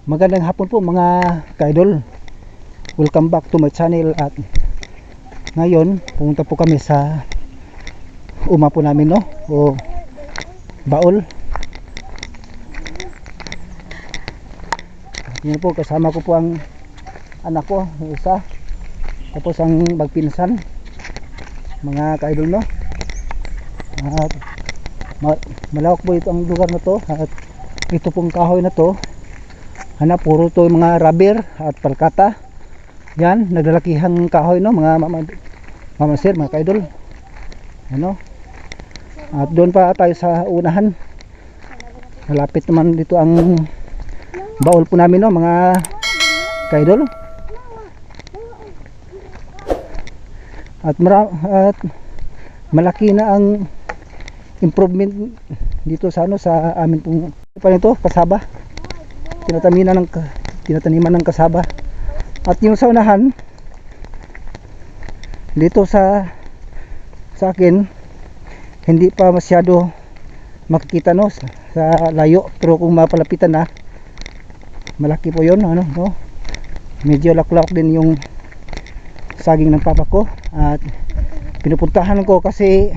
Magandang hapon po mga ka-idol. Welcome back to my channel. At ngayon pumunta po kami sa uma po namin, no, o baol. Yan po, kasama ko po ang anak ko, isa, tapos ang magpinsan, mga ka-idol, no. At malawak po ito ang lugar na to. At ito pong kahoy na to, puro to mga rubber at palkata. Yan, naglalakihang kahoy, no, mga mamasir, mga kaidol. Ano? At doon pa tayo sa unahan. Malapit naman dito ang baol po namin, no, mga kaidol. At malaki na ang improvement dito sa sa amin pong pa nito, kasaba. Tinataniman ng kasaba. At yung sa unahan dito sa akin, hindi pa masyado makikita, no, sa layo, pero kung mapalapitan na, malaki po yun, ano, no. Medyo laklak din yung saging ng papa ko. At pinupuntahan ko kasi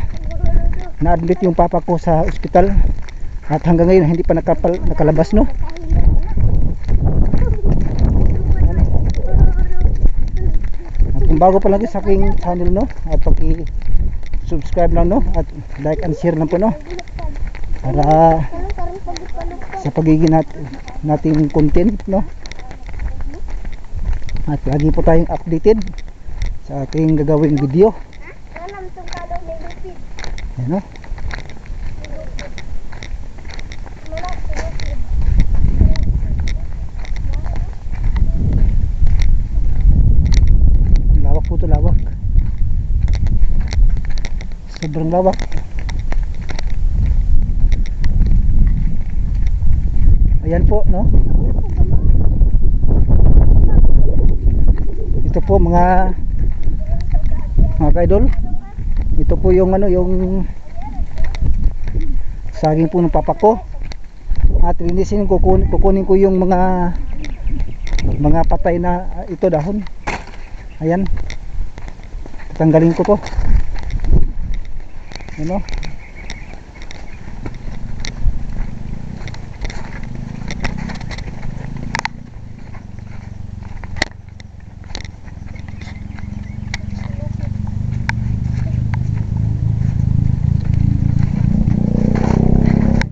na-admit yung papa ko sa ospital. At hanggang ngayon hindi pa nakalabas, no. At kung bago pa lang sa aking channel, no, at paki-subscribe lang, no, at like and share lang po, no, para sa pagiging nating content, no. At lagi po tayong updated sa ating gagawing video. Yan, no. Lawak po ito, lawak. Sobrang lawak. Ayan po, no. Ito po mga ka-idol. Ito po yung yung saging po ng papa ko. At linisin, kukunin ko yung mga patay na ito dahon. Ayan, tanggalin ko po, ano.